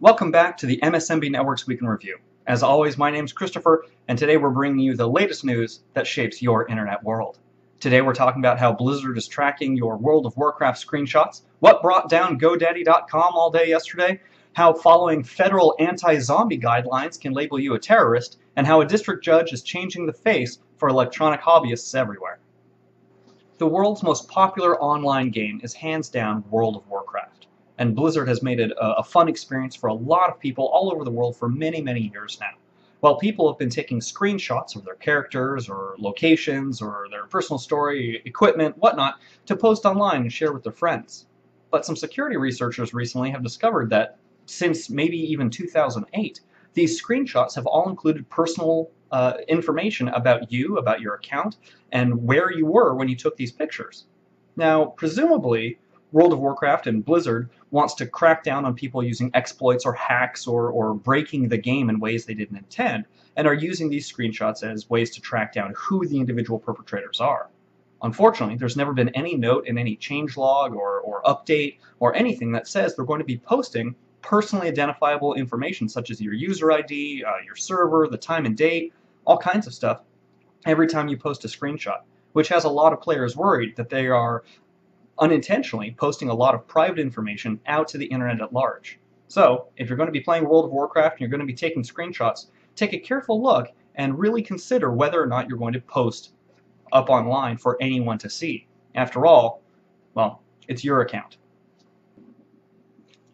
Welcome back to the MSMB Networks Week in Review. As always, my name's Christopher, and today we're bringing you the latest news that shapes your internet world. Today we're talking about how Blizzard is tracking your World of Warcraft screenshots, what brought down GoDaddy.com all day yesterday, how following federal anti-zombie guidelines can label you a terrorist, and how a district judge is changing the face for electronic hobbyists everywhere. The world's most popular online game is hands down World of Warcraft. And Blizzard has made it a fun experience for a lot of people all over the world for many, many years now. While people have been taking screenshots of their characters or locations or their personal story, equipment, whatnot, to post online and share with their friends. But some security researchers recently have discovered that since maybe even 2008, these screenshots have all included personal information about you, about your account, and where you were when you took these pictures. Now, presumably, World of Warcraft and Blizzard wants to crack down on people using exploits or hacks or breaking the game in ways they didn't intend, and are using these screenshots as ways to track down who the individual perpetrators are. Unfortunately, there's never been any note in any changelog or update or anything that says they're going to be posting personally identifiable information such as your user ID, your server, the time and date, all kinds of stuff every time you post a screenshot, which has a lot of players worried that they are unintentionally posting a lot of private information out to the internet at large. So, if you're going to be playing World of Warcraft and you're going to be taking screenshots, take a careful look and really consider whether or not you're going to post up online for anyone to see. After all, well, it's your account.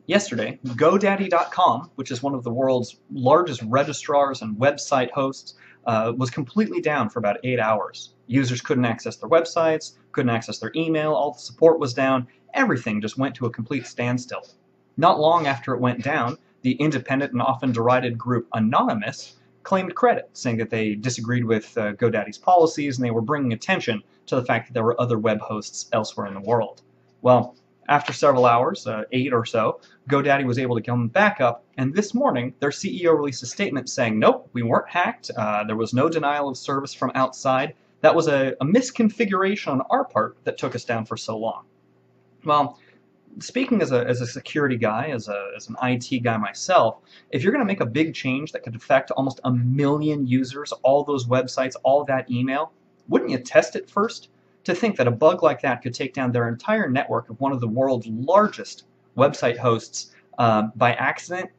Yesterday, GoDaddy.com, which is one of the world's largest registrars and website hosts, was completely down for about 8 hours. Users couldn't access their websites, couldn't access their email, all the support was down, everything just went to a complete standstill. Not long after it went down, the independent and often derided group Anonymous claimed credit, saying that they disagreed with GoDaddy's policies and they were bringing attention to the fact that there were other web hosts elsewhere in the world. Well, after several hours, 8 or so, GoDaddy was able to come back up, and this morning their CEO released a statement saying, nope, we weren't hacked, there was no denial of service from outside, that was a misconfiguration on our part that took us down for so long. Well, speaking as a security guy, as an IT guy myself, if you're going to make a big change that could affect almost 1 million users, all those websites, all that email, wouldn't you test it first? To think that a bug like that could take down their entire network of one of the world's largest website hosts by accident,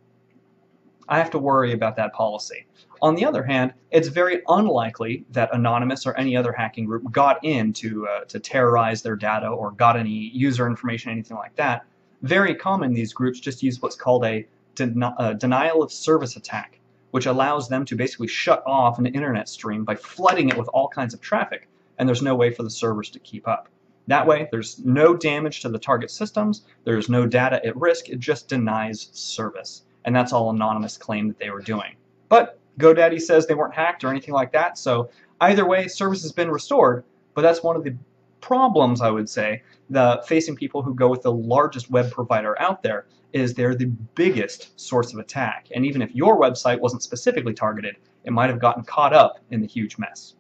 I have to worry about that policy. On the other hand, it's very unlikely that Anonymous or any other hacking group got in to terrorize their data or got any user information, anything like that. Very common, these groups just use what's called a denial of service attack, which allows them to basically shut off an internet stream by flooding it with all kinds of traffic, and there's no way for the servers to keep up. That way, there's no damage to the target systems, there's no data at risk, it just denies service. And that's all Anonymous claimed that they were doing. But GoDaddy says they weren't hacked or anything like that, so either way, service has been restored, but that's one of the problems, I would say, facing people who go with the largest web provider out there, is they're the biggest source of attack. And even if your website wasn't specifically targeted, it might have gotten caught up in the huge mess.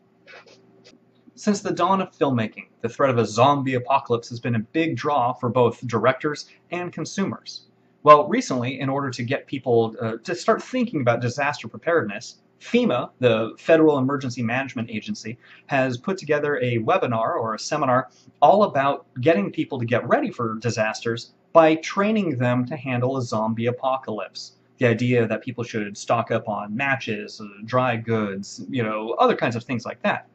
Since the dawn of filmmaking, the threat of a zombie apocalypse has been a big draw for both directors and consumers. Well, recently, in order to get people to start thinking about disaster preparedness, FEMA, the Federal Emergency Management Agency, has put together a webinar or a seminar all about getting people to get ready for disasters by training them to handle a zombie apocalypse. The idea that people should stock up on matches, dry goods, other kinds of things like that.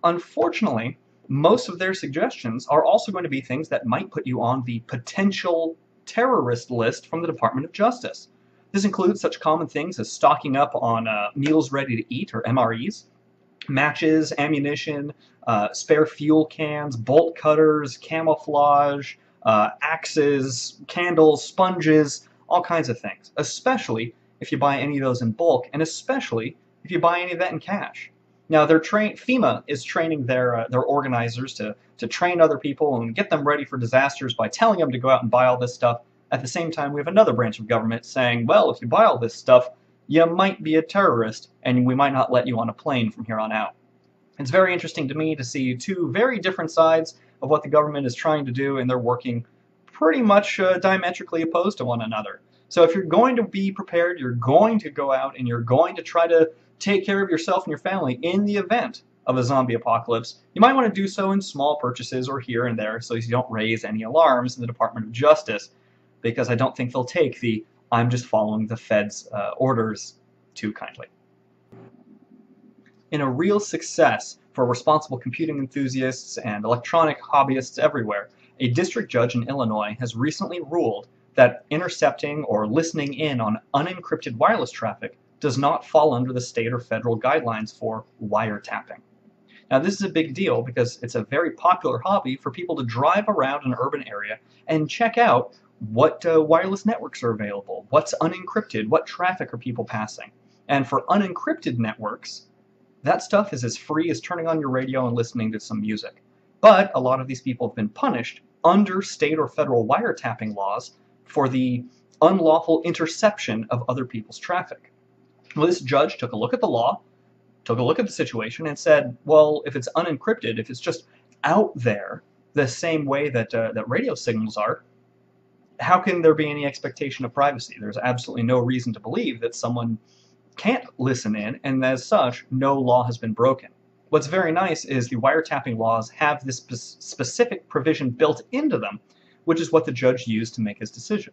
Unfortunately, most of their suggestions are also going to be things that might put you on the potential terrorist list from the Department of Justice. This includes such common things as stocking up on meals ready to eat, or MREs, matches, ammunition, spare fuel cans, bolt cutters, camouflage, axes, candles, sponges, all kinds of things, especially if you buy any of those in bulk, and especially if you buy any of that in cash. Now, FEMA is training their organizers to train other people and get them ready for disasters by telling them to go out and buy all this stuff. At the same time, we have another branch of government saying, well, if you buy all this stuff, you might be a terrorist, and we might not let you on a plane from here on out. It's very interesting to me to see two very different sides of what the government is trying to do, and they're working pretty much diametrically opposed to one another. So if you're going to be prepared, you're going to go out and you're going to try to take care of yourself and your family in the event of a zombie apocalypse, you might want to do so in small purchases or here and there so you don't raise any alarms in the Department of Justice, because I don't think they'll take the "I'm just following the Fed's orders" too kindly. In a real success for responsible computing enthusiasts and electronic hobbyists everywhere, a district judge in Illinois has recently ruled that intercepting or listening in on unencrypted wireless traffic does not fall under the state or federal guidelines for wiretapping. Now, this is a big deal because it's a very popular hobby for people to drive around an urban area and check out what wireless networks are available, what's unencrypted, what traffic are people passing. And for unencrypted networks, that stuff is as free as turning on your radio and listening to some music. But a lot of these people have been punished under state or federal wiretapping laws for the unlawful interception of other people's traffic. Well, this judge took a look at the law, took a look at the situation, and said, well, if it's unencrypted, if it's just out there the same way that, that radio signals are, how can there be any expectation of privacy? There's absolutely no reason to believe that someone can't listen in, and as such, no law has been broken. What's very nice is the wiretapping laws have this specific provision built into them, which is what the judge used to make his decision.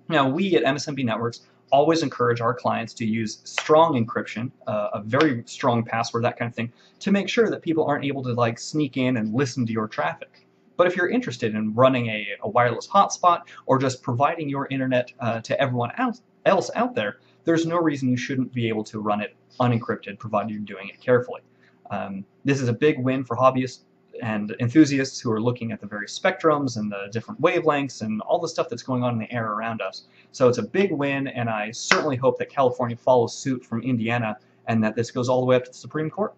Now, we at MSMB Networks always encourage our clients to use strong encryption, a very strong password, that kind of thing, to make sure that people aren't able to like sneak in and listen to your traffic. But if you're interested in running a wireless hotspot or just providing your internet to everyone else out there, there's no reason you shouldn't be able to run it unencrypted, provided you're doing it carefully. This is a big win for hobbyists and enthusiasts who are looking at the various spectrums and the different wavelengths and all the stuff that's going on in the air around us. So it's a big win, and I certainly hope that California follows suit from Indiana and that this goes all the way up to the Supreme Court.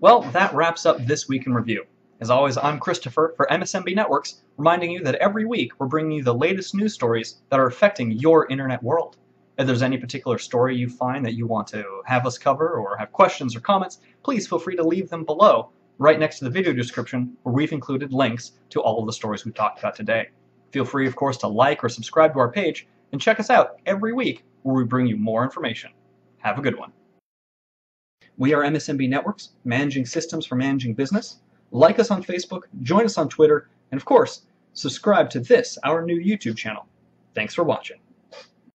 Well, that wraps up this week in review. As always, I'm Christopher for MSMB Networks, reminding you that every week we're bringing you the latest news stories that are affecting your internet world. If there's any particular story you find that you want to have us cover or have questions or comments, please feel free to leave them below, right next to the video description, where we've included links to all of the stories we've talked about today. Feel free, of course, to like or subscribe to our page, and check us out every week where we bring you more information. Have a good one. We are MSMB Networks, managing systems for managing business. Like us on Facebook, join us on Twitter, and of course, subscribe to this, our new YouTube channel. Thanks for watching.